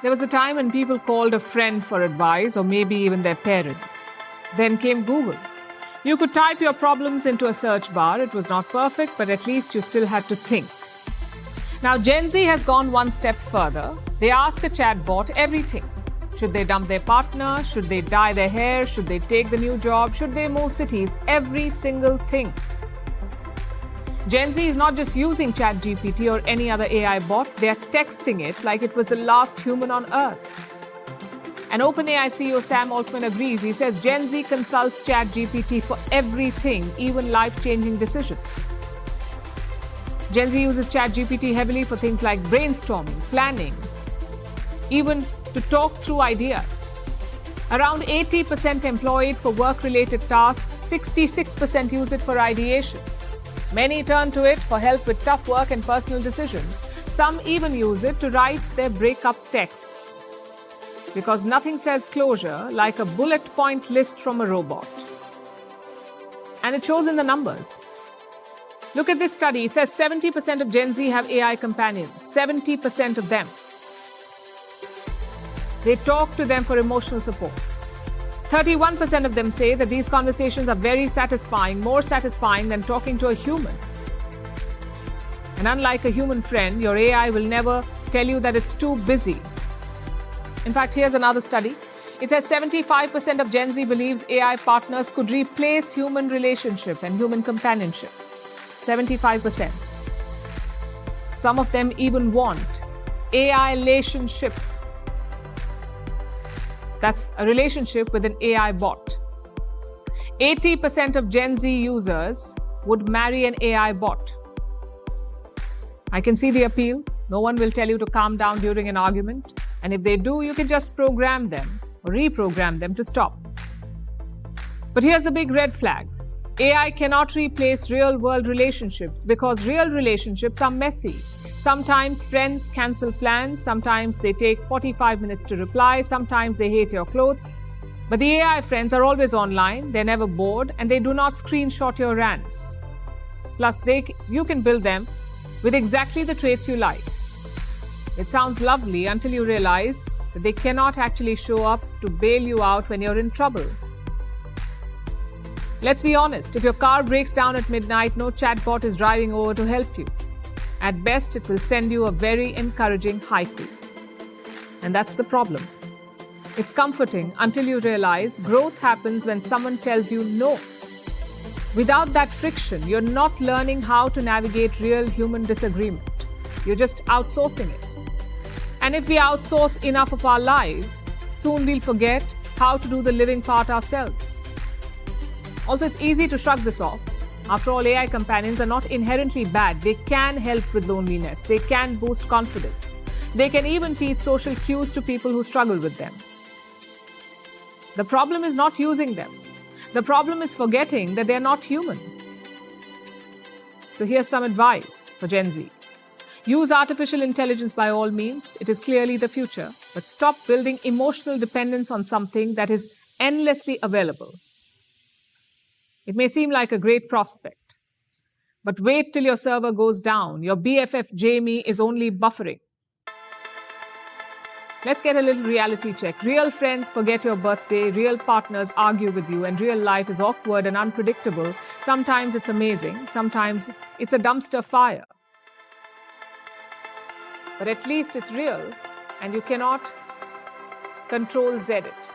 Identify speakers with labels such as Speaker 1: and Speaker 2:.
Speaker 1: There was a time when people called a friend for advice, or maybe even their parents. Then came Google. You could type your problems into a search bar. It was not perfect, but at least you still had to think. Now, Gen Z has gone one step further. They ask a chatbot everything. Should they dump their partner? Should they dye their hair? Should they take the new job? Should they move cities? Every single thing. Gen Z is not just using ChatGPT or any other AI bot, they are texting it like it was the last human on Earth. And OpenAI CEO Sam Altman agrees. He says Gen Z consults ChatGPT for everything, even life-changing decisions. Gen Z uses ChatGPT heavily for things like brainstorming, planning, even to talk through ideas. Around 80% employ it for work-related tasks, 66% use it for ideation. Many turn to it for help with tough work and personal decisions. Some even use it to write their breakup texts. Because nothing says closure like a bullet point list from a robot. And it shows in the numbers. Look at this study. It says 70% of Gen Z have AI companions. 70% of them. They talk to them for emotional support. 31% of them say that these conversations are very satisfying, more satisfying than talking to a human. And unlike a human friend, your AI will never tell you that it's too busy. In fact, here's another study. It says 75% of Gen Z believes AI partners could replace human relationship and human companionship. 75%. Some of them even want AI relationships. That's a relationship with an AI bot. 80% of Gen Z users would marry an AI bot. I can see the appeal. No one will tell you to calm down during an argument. And if they do, you can just program them or reprogram them to stop. But here's the big red flag. AI cannot replace real-world relationships because real relationships are messy. Sometimes friends cancel plans, sometimes they take 45 minutes to reply, sometimes they hate your clothes. But the AI friends are always online, they're never bored, and they do not screenshot your rants. Plus, you can build them with exactly the traits you like. It sounds lovely until you realize that they cannot actually show up to bail you out when you're in trouble. Let's be honest, if your car breaks down at midnight, no chatbot is driving over to help you. At best, it will send you a very encouraging haiku. And that's the problem. It's comforting until you realize growth happens when someone tells you no. Without that friction, you're not learning how to navigate real human disagreement. You're just outsourcing it. And if we outsource enough of our lives, soon we'll forget how to do the living part ourselves. Also, it's easy to shrug this off. After all, AI companions are not inherently bad. They can help with loneliness. They can boost confidence. They can even teach social cues to people who struggle with them. The problem is not using them. The problem is forgetting that they're not human. So here's some advice for Gen Z. Use artificial intelligence by all means. It is clearly the future. But stop building emotional dependence on something that is endlessly available. It may seem like a great prospect, but wait till your server goes down. Your BFF Jamie is only buffering. Let's get a little reality check. Real friends forget your birthday, real partners argue with you, and real life is awkward and unpredictable. Sometimes it's amazing, sometimes it's a dumpster fire. But at least it's real, and you cannot control Z it.